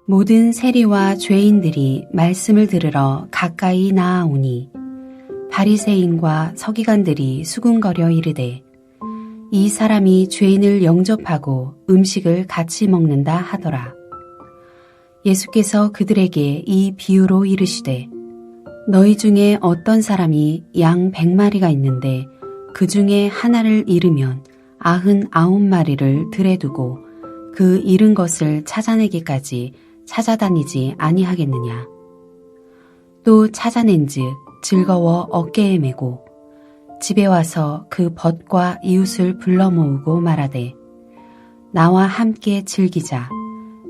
모든 세리와 죄인들이 말씀을 들으러 가까이 나아오니 바리새인과 서기관들이 수군거려 이르되 이 사람이 죄인을 영접하고 음식을 같이 먹는다 하더라. 예수께서 그들에게 이 비유로 이르시되 너희 중에 어떤 사람이 양 100마리가 있는데 그 중에 하나를 잃으면 99마리를 들에 두고 그 잃은 것을 찾아내기까지 찾아다니지 아니하겠느냐. 또 찾아낸즉 즐거워 어깨에 메고 집에 와서 그 벗과 이웃을 불러 모으고 말하되 나와 함께 즐기자.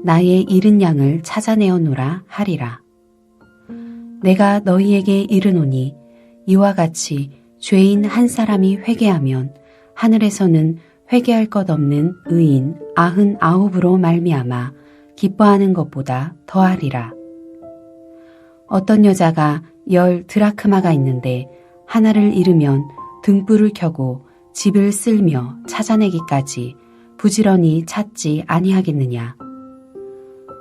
나의 잃은 양을 찾아내어노라 하리라. 내가 너희에게 이르노니 이와 같이 죄인 한 사람이 회개하면 하늘에서는 회개할 것 없는 의인 99으로 말미암아 기뻐하는 것보다 더하리라. 어떤 여자가 10 드라크마가 있는데 하나를 잃으면 등불을 켜고 집을 쓸며 찾아내기까지 부지런히 찾지 아니하겠느냐.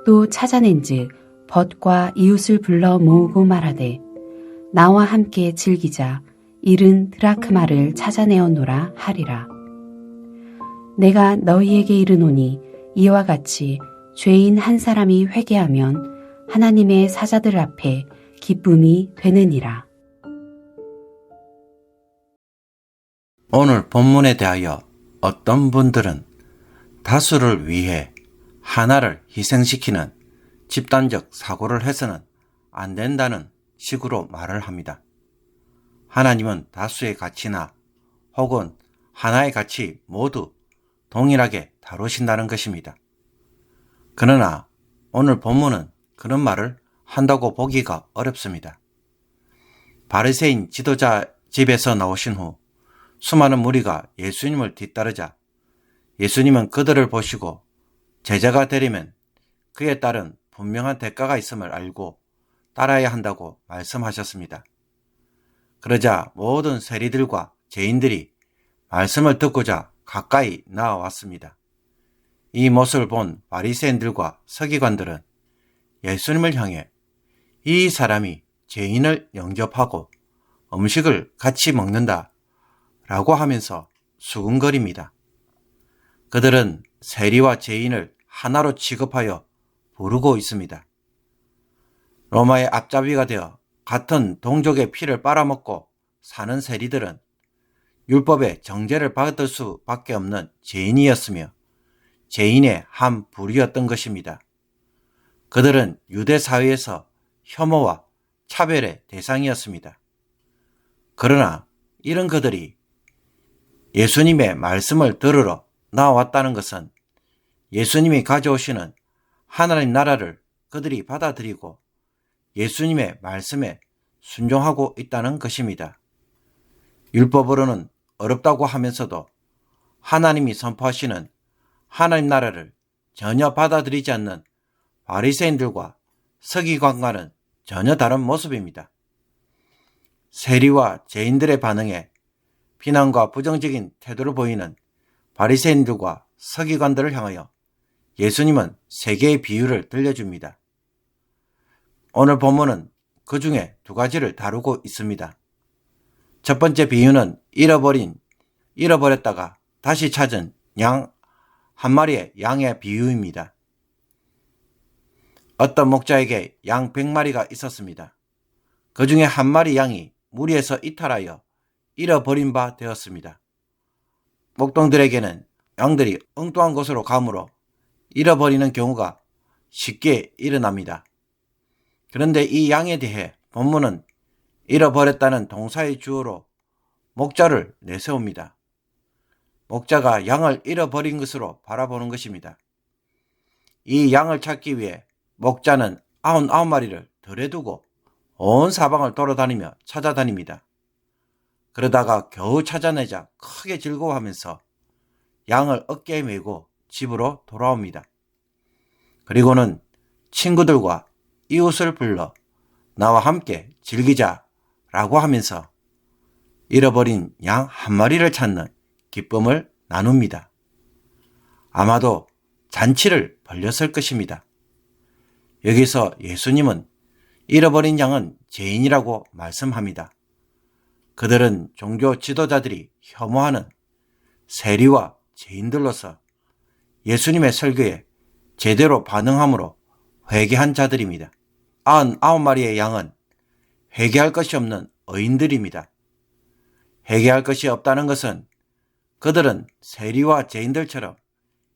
또 찾아낸즉 벗과 이웃을 불러 모으고 말하되 나와 함께 즐기자. 잃은 드라크마를 찾아내어노라 하리라. 내가 너희에게 이르노니 이와 같이 죄인 한 사람이 회개하면 하나님의 사자들 앞에 기쁨이 되느니라. 오늘 본문에 대하여 어떤 분들은 다수를 위해 하나를 희생시키는 집단적 사고를 해서는 안 된다는 식으로 말을 합니다. 하나님은 다수의 가치나 혹은 하나의 가치 모두 동일하게 다루신다는 것입니다. 그러나 오늘 본문은 그런 말을 한다고 보기가 어렵습니다. 바리새인 지도자 집에서 나오신 후 수많은 무리가 예수님을 뒤따르자 예수님은 그들을 보시고 제자가 되려면 그에 따른 분명한 대가가 있음을 알고 따라야 한다고 말씀하셨습니다. 그러자 모든 세리들과 죄인들이 말씀을 듣고자 가까이 나아왔습니다. 이 모습을 본 바리새인들과 서기관들은 예수님을 향해 이 사람이 죄인을 영접하고 음식을 같이 먹는다 라고 하면서 수군거립니다. 그들은 세리와 죄인을 하나로 취급하여 부르고 있습니다. 로마의 앞잡이가 되어 같은 동족의 피를 빨아먹고 사는 세리들은 율법의 정죄를 받을 수밖에 없는 죄인이었으며 죄인의 한 부류였던 것입니다. 그들은 유대 사회에서 혐오와 차별의 대상이었습니다. 그러나 이런 그들이 예수님의 말씀을 들으러 나왔다는 것은 예수님이 가져오시는 하나님 나라를 그들이 받아들이고 예수님의 말씀에 순종하고 있다는 것입니다. 율법으로는 어렵다고 하면서도 하나님이 선포하시는 하나님 나라를 전혀 받아들이지 않는 바리새인들과 서기관과는 전혀 다른 모습입니다. 세리와 죄인들의 반응에 비난과 부정적인 태도를 보이는 바리새인들과 서기관들을 향하여 예수님은 세 개의 비유를 들려줍니다. 오늘 본문은 그 중에 두 가지를 다루고 있습니다. 첫 번째 비유는 잃어버렸다가 다시 찾은 양 한 마리의 양의 비유입니다. 어떤 목자에게 양 100마리가 있었습니다. 그 중에 한 마리 양이 무리에서 이탈하여 잃어버린 바 되었습니다. 목동들에게는 양들이 엉뚱한 곳으로 가므로 잃어버리는 경우가 쉽게 일어납니다. 그런데 이 양에 대해 본문은 잃어버렸다는 동사의 주어로 목자를 내세웁니다. 목자가 양을 잃어버린 것으로 바라보는 것입니다. 이 양을 찾기 위해 목자는 99마리를 덜에 두고 온 사방을 돌아다니며 찾아다닙니다. 그러다가 겨우 찾아내자 크게 즐거워하면서 양을 어깨에 메고 집으로 돌아옵니다. 그리고는 친구들과 이웃을 불러 나와 함께 즐기자 라고 하면서 잃어버린 양 한 마리를 찾는 기쁨을 나눕니다. 아마도 잔치를 벌렸을 것입니다. 여기서 예수님은 잃어버린 양은 죄인이라고 말씀합니다. 그들은 종교 지도자들이 혐오하는 세리와 죄인들로서 예수님의 설교에 제대로 반응함으로 회개한 자들입니다. 99마리의 양은 회개할 것이 없는 의인들입니다. 회개할 것이 없다는 것은 그들은 세리와 죄인들처럼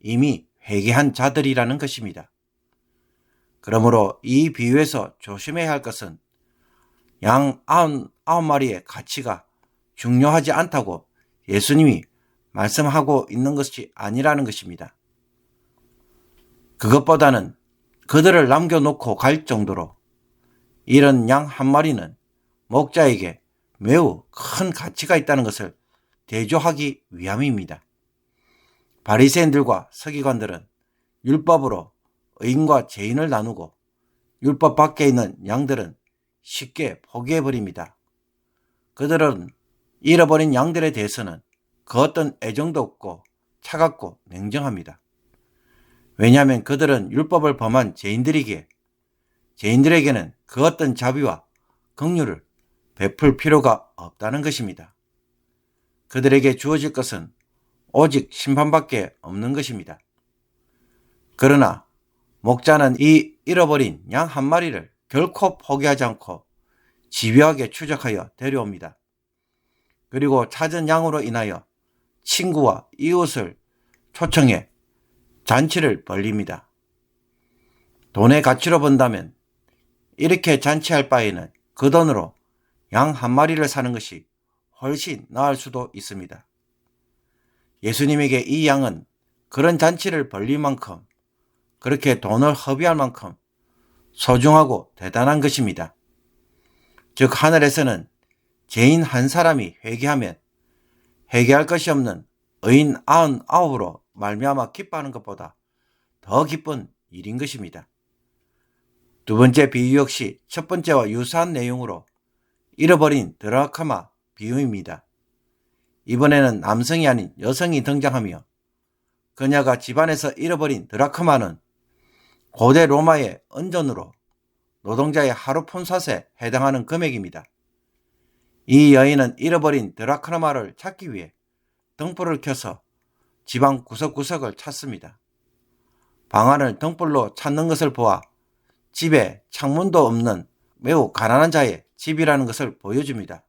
이미 회개한 자들이라는 것입니다. 그러므로 이 비유에서 조심해야 할 것은 양 99마리의 가치가 중요하지 않다고 예수님이 말씀하고 있는 것이 아니라는 것입니다. 그것보다는 그들을 남겨놓고 갈 정도로 이런 양 한 마리는 목자에게 매우 큰 가치가 있다는 것을 대조하기 위함입니다. 바리새인들과 서기관들은 율법으로 의인과 죄인을 나누고 율법 밖에 있는 양들은 쉽게 포기해버립니다. 그들은 잃어버린 양들에 대해서는 그 어떤 애정도 없고 차갑고 냉정합니다. 왜냐하면 그들은 율법을 범한 죄인들이기에 죄인들에게는 그 어떤 자비와 긍휼을 베풀 필요가 없다는 것입니다. 그들에게 주어질 것은 오직 심판밖에 없는 것입니다. 그러나 목자는 이 잃어버린 양 한 마리를 결코 포기하지 않고 집요하게 추적하여 데려옵니다. 그리고 찾은 양으로 인하여 친구와 이웃을 초청해 잔치를 벌립니다. 돈의 가치로 본다면 이렇게 잔치할 바에는 그 돈으로 양 한 마리를 사는 것이 훨씬 나을 수도 있습니다. 예수님에게 이 양은 그런 잔치를 벌릴 만큼 그렇게 돈을 허비할 만큼 소중하고 대단한 것입니다. 즉 하늘에서는 죄인 한 사람이 회개하면 회개할 것이 없는 의인 99으로 말미암아 기뻐하는 것보다 더 기쁜 일인 것입니다. 두 번째 비유 역시 첫 번째와 유사한 내용으로 잃어버린 드라크마 비유입니다. 이번에는 남성이 아닌 여성이 등장하며 그녀가 집안에서 잃어버린 드라크마는 고대 로마의 은전으로 노동자의 하루 폰삿에 해당하는 금액입니다. 이 여인은 잃어버린 드라크마를 찾기 위해 등불을 켜서 집안 구석구석을 찾습니다. 방안을 등불로 찾는 것을 보아 집에 창문도 없는 매우 가난한 자의 집이라는 것을 보여줍니다.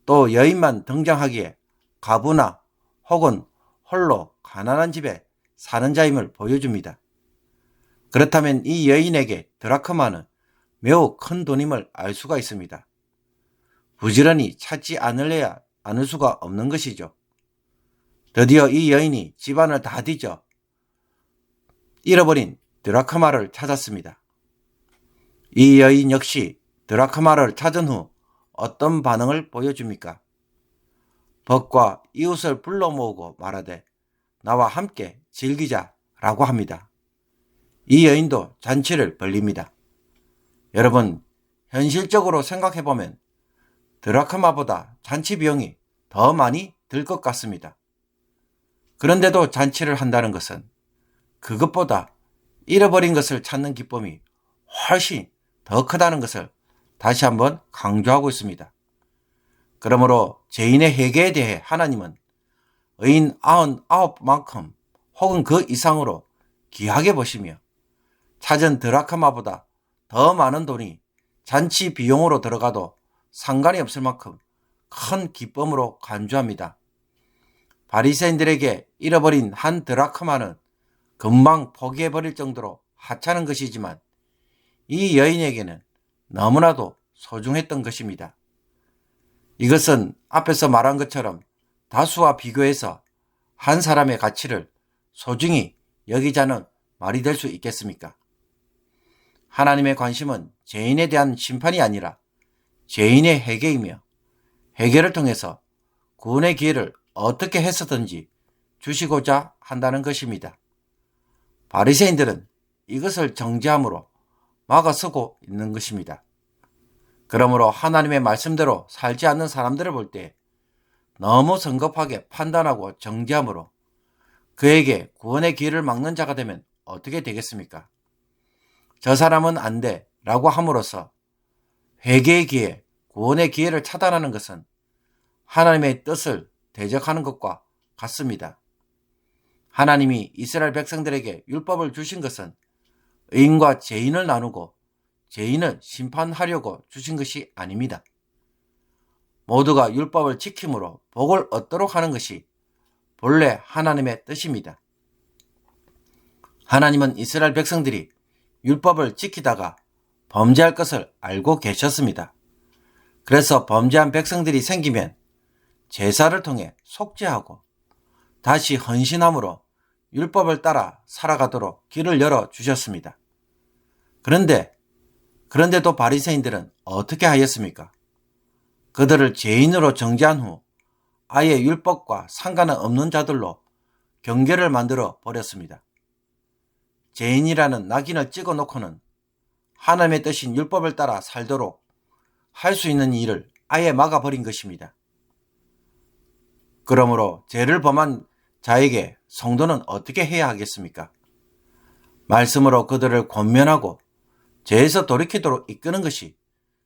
또 여인만 등장하기에 가부나 혹은 홀로 가난한 집에 사는 자임을 보여줍니다. 그렇다면 이 여인에게 드라크마는 매우 큰 돈임을 알 수가 있습니다. 부지런히 찾지 않을 수가 없는 것이죠. 드디어 이 여인이 집안을 다 뒤져 잃어버린 드라크마를 찾았습니다. 이 여인 역시 드라크마를 찾은 후 어떤 반응을 보여줍니까? 벗과 이웃을 불러 모으고 말하되 나와 함께 즐기자라고 합니다. 이 여인도 잔치를 벌립니다. 여러분, 현실적으로 생각해보면 드라크마보다 잔치 비용이 더 많이 들 것 같습니다. 그런데도 잔치를 한다는 것은 그것보다 잃어버린 것을 찾는 기쁨이 훨씬 더 크다는 것을 다시 한번 강조하고 있습니다. 그러므로 죄인의 회개에 대해 하나님은 의인 99만큼 혹은 그 이상으로 귀하게 보시며 찾은 드라크마보다 더 많은 돈이 잔치 비용으로 들어가도 상관이 없을 만큼 큰 기쁨으로 간주합니다. 바리새인들에게 잃어버린 한 드라크마는 금방 포기해버릴 정도로 하찮은 것이지만 이 여인에게는 너무나도 소중했던 것입니다. 이것은 앞에서 말한 것처럼 다수와 비교해서 한 사람의 가치를 소중히 여기자는 말이 될 수 있겠습니까? 하나님의 관심은 죄인에 대한 심판이 아니라 죄인의 회개이며 회개를 통해서 구원의 기회를 어떻게 해서든지 주시고자 한다는 것입니다. 바리새인들은 이것을 정죄함으로 막아서고 있는 것입니다. 그러므로 하나님의 말씀대로 살지 않는 사람들을 볼 때 너무 성급하게 판단하고 정죄함으로 그에게 구원의 길을 막는 자가 되면 어떻게 되겠습니까? 저 사람은 안 돼 라고 함으로써 회개의 기회, 구원의 기회를 차단하는 것은 하나님의 뜻을 대적하는 것과 같습니다. 하나님이 이스라엘 백성들에게 율법을 주신 것은 의인과 죄인을 나누고 죄인을 심판하려고 주신 것이 아닙니다. 모두가 율법을 지킴으로 복을 얻도록 하는 것이 본래 하나님의 뜻입니다. 하나님은 이스라엘 백성들이 율법을 지키다가 범죄할 것을 알고 계셨습니다. 그래서 범죄한 백성들이 생기면 제사를 통해 속죄하고 다시 헌신함으로 율법을 따라 살아가도록 길을 열어 주셨습니다. 그런데도 바리새인들은 어떻게 하였습니까? 그들을 죄인으로 정죄한 후 아예 율법과 상관은 없는 자들로 경계를 만들어 버렸습니다. 죄인이라는 낙인을 찍어 놓고는 하나님의 뜻인 율법을 따라 살도록 할 수 있는 일을 아예 막아버린 것입니다. 그러므로 죄를 범한 자에게 성도는 어떻게 해야 하겠습니까? 말씀으로 그들을 권면하고 죄에서 돌이키도록 이끄는 것이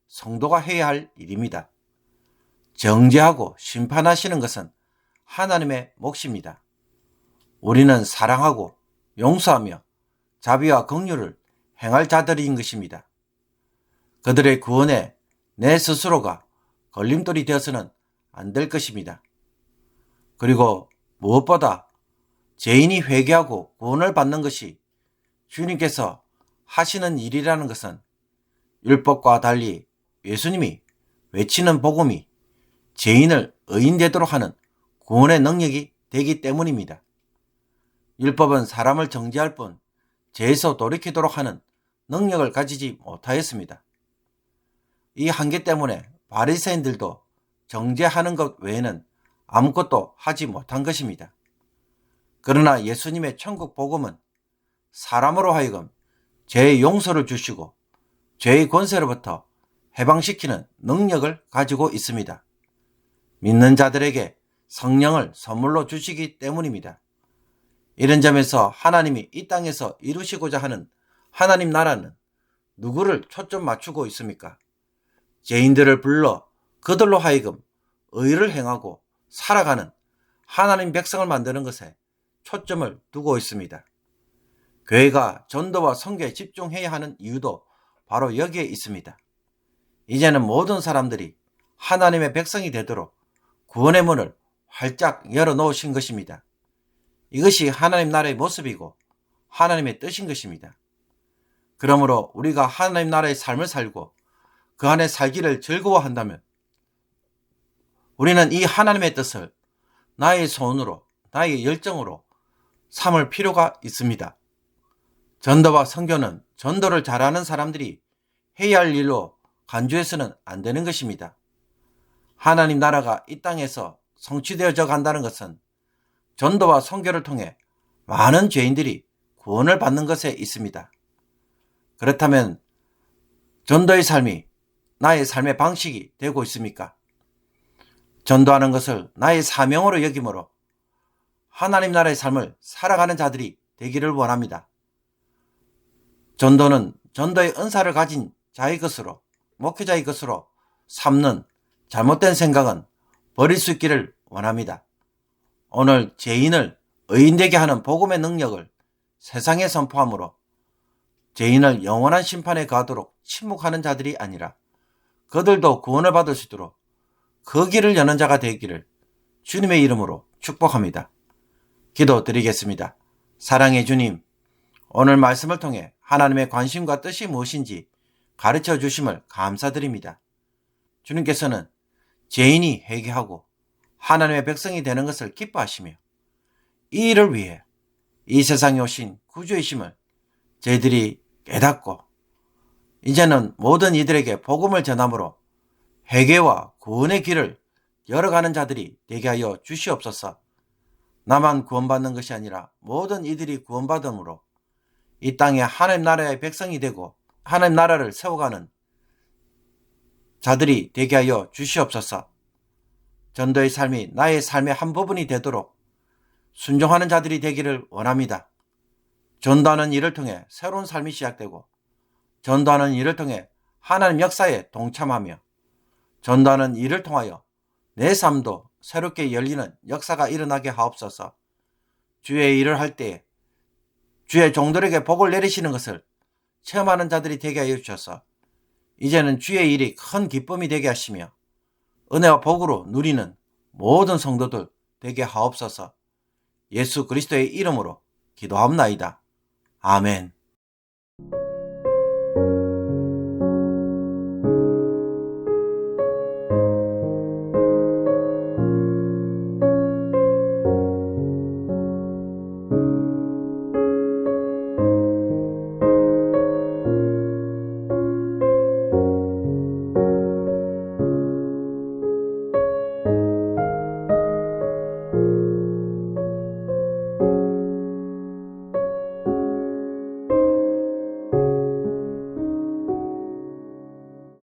성도가 해야 할 일입니다. 정죄하고 심판하시는 것은 하나님의 몫입니다. 우리는 사랑하고 용서하며 자비와 긍휼을 행할 자들인 것입니다. 그들의 구원에 내 스스로가 걸림돌이 되어서는 안 될 것입니다. 그리고 무엇보다 죄인이 회개하고 구원을 받는 것이 주님께서 하시는 일이라는 것은 율법과 달리 예수님이 외치는 복음이 죄인을 의인 되도록 하는 구원의 능력이 되기 때문입니다. 율법은 사람을 정죄할 뿐 죄에서 돌이키도록 하는 능력을 가지지 못하였습니다. 이 한계 때문에 바리새인들도 정죄하는 것 외에는 아무것도 하지 못한 것입니다. 그러나 예수님의 천국 복음은 사람으로 하여금 죄의 용서를 주시고 죄의 권세로부터 해방시키는 능력을 가지고 있습니다. 믿는 자들에게 성령을 선물로 주시기 때문입니다. 이런 점에서 하나님이 이 땅에서 이루시고자 하는 하나님 나라는 누구를 초점 맞추고 있습니까? 죄인들을 불러 그들로 하여금 의를 행하고 살아가는 하나님 백성을 만드는 것에 초점을 두고 있습니다. 교회가 전도와 선교에 집중해야 하는 이유도 바로 여기에 있습니다. 이제는 모든 사람들이 하나님의 백성이 되도록 구원의 문을 활짝 열어놓으신 것입니다. 이것이 하나님 나라의 모습이고 하나님의 뜻인 것입니다. 그러므로 우리가 하나님 나라의 삶을 살고 그 안에 살기를 즐거워한다면 우리는 이 하나님의 뜻을 나의 손으로, 나의 열정으로 삼을 필요가 있습니다. 전도와 선교는 전도를 잘하는 사람들이 해야 할 일로 간주해서는 안 되는 것입니다. 하나님 나라가 이 땅에서 성취되어져 간다는 것은 전도와 선교를 통해 많은 죄인들이 구원을 받는 것에 있습니다. 그렇다면 전도의 삶이 나의 삶의 방식이 되고 있습니까? 전도하는 것을 나의 사명으로 여김으로 하나님 나라의 삶을 살아가는 자들이 되기를 원합니다. 전도는 전도의 은사를 가진 자의 것으로, 목회자의 것으로 삼는 잘못된 생각은 버릴 수 있기를 원합니다. 오늘 죄인을 의인되게 하는 복음의 능력을 세상에 선포함으로 죄인을 영원한 심판에 가도록 침묵하는 자들이 아니라 그들도 구원을 받을 수 있도록 그 길을 여는 자가 되기를 주님의 이름으로 축복합니다. 기도드리겠습니다. 사랑의 주님, 오늘 말씀을 통해 하나님의 관심과 뜻이 무엇인지 가르쳐 주심을 감사드립니다. 주님께서는 죄인이 회개하고 하나님의 백성이 되는 것을 기뻐하시며 이 일을 위해 이 세상에 오신 구주이심을 저희들이 깨닫고 이제는 모든 이들에게 복음을 전함으로 회개와 구원의 길을 열어가는 자들이 되게 하여 주시옵소서. 나만 구원받는 것이 아니라 모든 이들이 구원받음으로 이 땅에 하나님 나라의 백성이 되고 하나님 나라를 세워가는 자들이 되게 하여 주시옵소서. 전도의 삶이 나의 삶의 한 부분이 되도록 순종하는 자들이 되기를 원합니다. 전도하는 일을 통해 새로운 삶이 시작되고 전도하는 일을 통해 하나님 역사에 동참하며 전도하는 일을 통하여 내 삶도 새롭게 열리는 역사가 일어나게 하옵소서. 주의 일을 할 때에 주의 종들에게 복을 내리시는 것을 체험하는 자들이 되게 하여 주셔서 이제는 주의 일이 큰 기쁨이 되게 하시며 은혜와 복으로 누리는 모든 성도들 되게 하옵소서. 예수 그리스도의 이름으로 기도하옵나이다. 아멘.